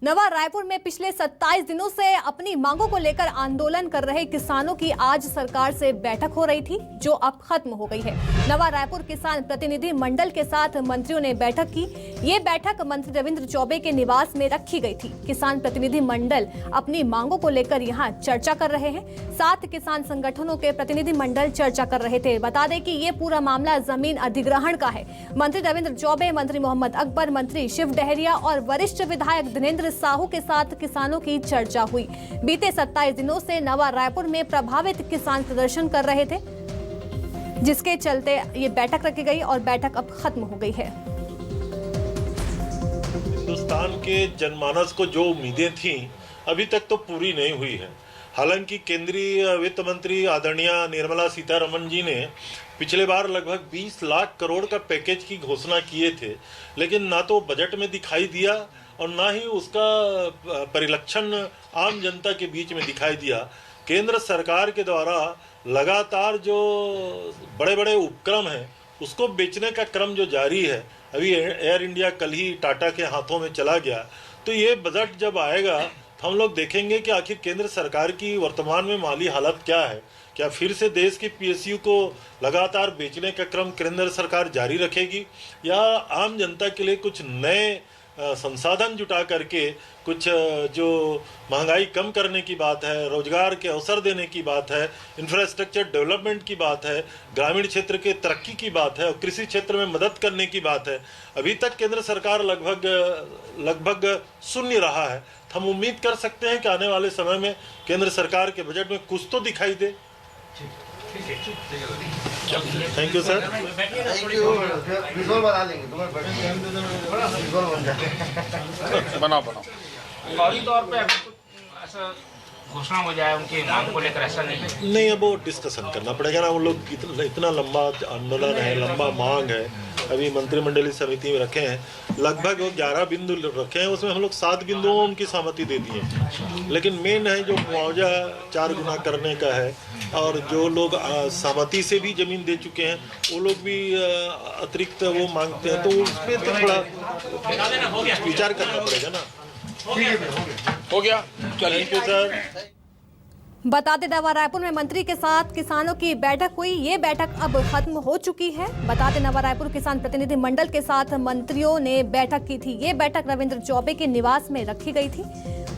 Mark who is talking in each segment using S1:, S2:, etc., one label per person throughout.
S1: नवा रायपुर में पिछले 27 दिनों से अपनी मांगों को लेकर आंदोलन कर रहे किसानों की आज सरकार से बैठक हो रही थी, जो अब खत्म हो गई है। नवा रायपुर किसान प्रतिनिधि मंडल के साथ मंत्रियों ने बैठक की। ये बैठक मंत्री रविंद्र चौबे के निवास में रखी गई थी। किसान प्रतिनिधि मंडल अपनी मांगों को लेकर यहाँ चर्चा कर रहे हैं। 7 किसान संगठनों के प्रतिनिधि मंडल चर्चा कर रहे थे। बता दें कि ये पूरा मामला जमीन अधिग्रहण का है। मंत्री रविंद्र चौबे, मंत्री मोहम्मद अकबर, मंत्री शिव डहरिया और वरिष्ठ विधायक दिनेंद्र साहू के साथ किसानों की चर्चा हुई। बीते 27 दिनों से नवा रायपुर में प्रभावित किसान प्रदर्शन कर रहे थे, जिसके चलते ये बैठक रखी गई और बैठक अब खत्म हो गई है।
S2: हिंदुस्तान के जनमानस को जो उम्मीदें थीं अभी तक तो पूरी नहीं हुई है। हालांकि केंद्रीय वित्त मंत्री आदरणीय निर्मला सीतारमण जी ने पिछले बार लगभग 20 लाख करोड़ का पैकेज की घोषणा किए थे, लेकिन ना तो बजट में दिखाई दिया और ना ही उसका परिलक्षण आम जनता के बीच में दिखाई दिया। केंद्र सरकार के द्वारा लगातार जो बड़े बड़े उपक्रम हैं उसको बेचने का क्रम जो जारी है। अभी एयर इंडिया कल ही टाटा के हाथों में चला गया, तो ये बजट जब आएगा तो हम लोग देखेंगे कि आखिर केंद्र सरकार की वर्तमान में माली हालत क्या है। क्या फिर से देश के पीएसयू को लगातार बेचने का क्रम केंद्र सरकार जारी रखेगी, या आम जनता के लिए कुछ नए संसाधन जुटा करके कुछ जो महंगाई कम करने की बात है, रोजगार के अवसर देने की बात है, इंफ्रास्ट्रक्चर डेवलपमेंट की बात है, ग्रामीण क्षेत्र के तरक्की की बात है और कृषि क्षेत्र में मदद करने की बात है। अभी तक केंद्र सरकार लगभग शून्य रहा है। हम उम्मीद कर सकते हैं कि आने वाले समय में केंद्र सरकार के बजट में कुछ तो दिखाई दे। Thank you sir.
S3: बना लेंगे बनाओ
S4: फौरी तौर पे अभी कुछ ऐसा घोषणा हो जाए उनकी मांग को लेकर, ऐसा नहीं?
S2: अब वो डिस्कशन करना पड़ेगा ना। उन लोग इतना लंबा आंदोलन है, लंबा मांग है। अभी मंत्रिमंडलीय समिति में रखे हैं, लगभग वो 11 बिंदु रखे हैं, उसमें हम लोग 7 बिंदुओं में उनकी सहमति दे दी है। लेकिन मेन है जो मुआवजा 4 गुना करने का है, और जो लोग सहमति से भी जमीन दे चुके हैं वो लोग भी अतिरिक्त वो मांगते हैं, तो उस पर तो थोड़ा विचार करना पड़ेगा ना।
S3: हो गया, चलिए
S2: सर।
S1: बता दें, नवा रायपुर में मंत्री के साथ किसानों की बैठक हुई। ये बैठक अब खत्म हो चुकी है। बता दें, नवा रायपुर किसान प्रतिनिधि मंडल के साथ मंत्रियों ने बैठक की थी। ये बैठक रविंद्र चौबे के निवास में रखी गई थी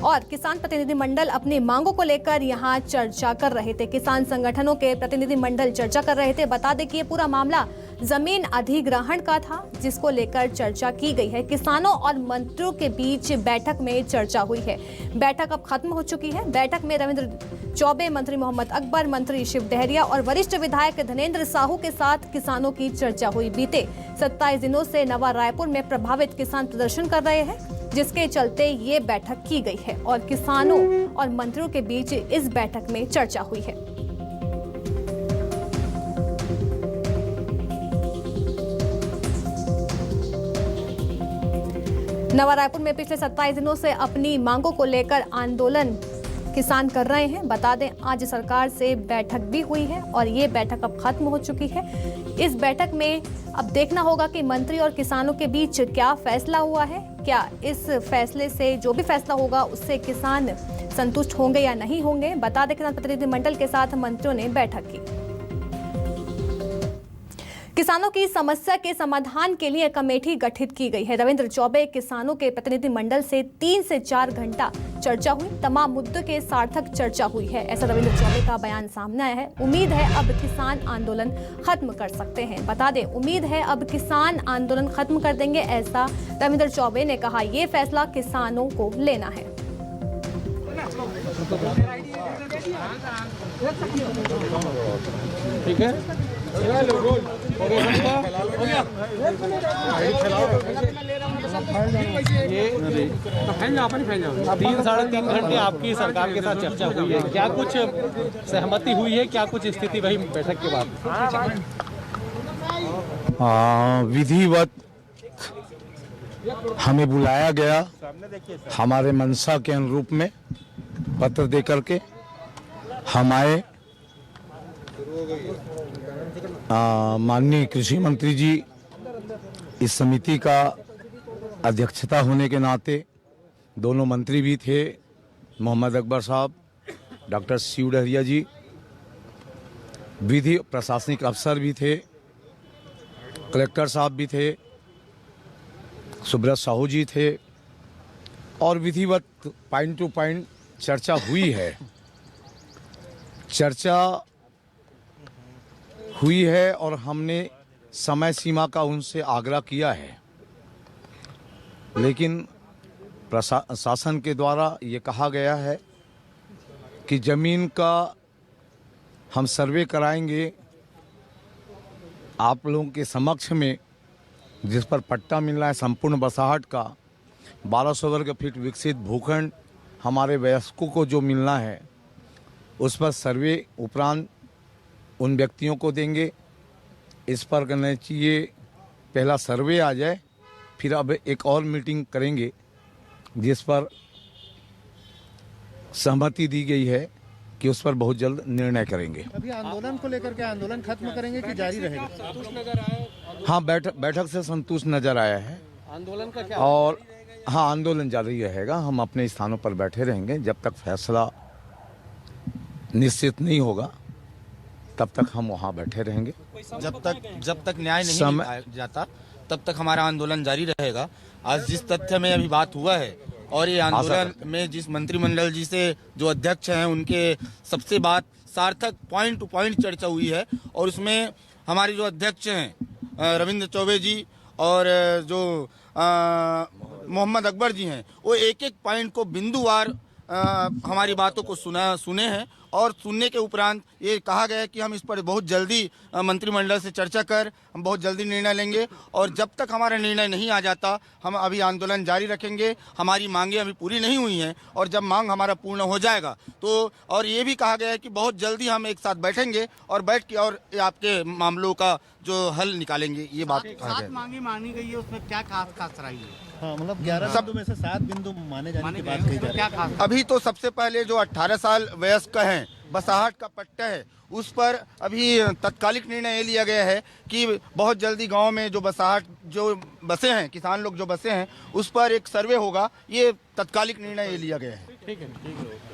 S1: और किसान प्रतिनिधि मंडल अपनी मांगों को लेकर यहाँ चर्चा कर रहे थे। किसान संगठनों के प्रतिनिधि मंडल चर्चा कर रहे थे। बता दें कि ये पूरा मामला जमीन अधिग्रहण का था, जिसको लेकर चर्चा की गई है। किसानों और मंत्रियों के बीच बैठक में चर्चा हुई है। बैठक अब खत्म हो चुकी है। बैठक में रविंद्र चौबे, मंत्री मोहम्मद अकबर, मंत्री शिव डहरिया और वरिष्ठ विधायक दिनेंद्र साहू के साथ किसानों की चर्चा हुई। बीते 27 दिनों से नवा रायपुर में प्रभावित किसान प्रदर्शन कर रहे हैं, जिसके चलते ये बैठक की गई है और किसानों और मंत्रियों के बीच इस बैठक में चर्चा हुई है। नवा रायपुर में पिछले 27 दिनों से अपनी मांगों को लेकर आंदोलन किसान कर रहे हैं। बता दें, आज सरकार से बैठक भी हुई है और ये बैठक अब खत्म हो चुकी है। इस बैठक में अब देखना होगा कि मंत्री और किसानों के बीच क्या फैसला हुआ है। क्या इस फैसले से, जो भी फैसला होगा, उससे किसान संतुष्ट होंगे या नहीं होंगे। बता दें, किसान प्रतिनिधिमंडल के साथ मंत्रियों ने बैठक की। किसानों की समस्या के समाधान के लिए कमेटी गठित की गई है। रविंद्र चौबे किसानों के प्रतिनिधि मंडल से 3 से 4 घंटा चर्चा हुई। तमाम मुद्दों के सार्थक चर्चा हुई है, ऐसा रविंद्र चौबे का बयान सामने आया है। उम्मीद है अब किसान आंदोलन खत्म कर सकते हैं। बता दें, उम्मीद है अब किसान आंदोलन खत्म कर देंगे, ऐसा रविंद्र चौबे ने कहा। ये फैसला किसानों को लेना है।
S3: ठीक है,
S5: 3 साढ़े 3 घंटे आपकी सरकार के साथ चर्चा हुई है। क्या कुछ सहमति हुई है, क्या कुछ स्थिति रही बैठक के बाद?
S6: विधिवत हमें बुलाया गया, हमारे मंशा के अनुरूप में पत्र दे करके हम आए। माननीय कृषि मंत्री जी इस समिति का अध्यक्षता होने के नाते दोनों मंत्री भी थे, मोहम्मद अकबर साहब, डॉक्टर शिव डहरिया जी, विधि प्रशासनिक अफसर भी थे, कलेक्टर साहब भी थे, सुब्रत साहू जी थे और विधिवत पॉइंट टू पॉइंट चर्चा हुई है। चर्चा हुई है और हमने समय सीमा का उनसे आग्रह किया है, लेकिन प्रशासन के द्वारा ये कहा गया है कि ज़मीन का हम सर्वे कराएंगे आप लोगों के समक्ष में, जिस पर पट्टा मिल रहा है संपूर्ण बसाहट का 1200 वर्ग फीट विकसित भूखंड हमारे वयस्कों को जो मिलना है उस पर सर्वे उपरांत उन व्यक्तियों को देंगे। इस पर करना चाहिए पहला सर्वे आ जाए, फिर अब एक और मीटिंग करेंगे जिस पर सहमति दी गई है कि उस पर बहुत जल्द निर्णय करेंगे।
S7: अभी आंदोलन को लेकर के आंदोलन खत्म करेंगे कि जारी रहेगा?
S5: संतुष्ट नजर आए?
S6: हाँ, बैठक से संतुष्ट नजर आया है
S5: आंदोलन का क्या?
S6: और हाँ, आंदोलन जारी रहेगा। हम अपने स्थानों पर बैठे रहेंगे जब तक फैसला निश्चित नहीं होगा, तब तक हम वहाँ बैठे रहेंगे।
S8: जब तक न्याय नहीं मिल जाता तब तक हमारा आंदोलन जारी रहेगा। आज जिस तथ्य में अभी बात हुआ है और ये आंदोलन में जिस मंत्रिमंडल जी से जो अध्यक्ष हैं उनके सबसे बात सार्थक पॉइंट टू पॉइंट चर्चा हुई है और उसमें हमारे जो अध्यक्ष हैं रविंद्र चौबे जी और जो मोहम्मद अकबर जी हैं वो एक एक पॉइंट को बिंदुवार हमारी बातों को सुने हैं और सुनने के उपरांत ये कहा गया है कि हम इस पर बहुत जल्दी मंत्रिमंडल से चर्चा कर हम बहुत जल्दी निर्णय लेंगे और जब तक हमारा निर्णय नहीं आ जाता हम अभी आंदोलन जारी रखेंगे। हमारी मांगें अभी पूरी नहीं हुई हैं और जब मांग हमारा पूर्ण हो जाएगा तो और ये भी कहा गया है कि बहुत जल्दी हम एक साथ बैठेंगे और बैठ के और आपके मामलों का जो हल निकालेंगे। ये बात कहा गया।
S7: मांगी मानी गई है, उसमें क्या खास रही है? हाँ, मतलब 11 बिंदु में से 7 बिंदु माने जाने की बात कही जा रही है।
S8: अभी तो सबसे पहले जो 18 साल वयस्क हैं बसाहट का पट्टा है उस पर अभी तत्कालिक निर्णय ये लिया गया है कि बहुत जल्दी गांव में जो बसाहट जो बसे हैं किसान लोग जो बसे हैं उस पर एक सर्वे होगा। ये तत्कालिक निर्णय ये लिया गया है।
S5: ठीक है।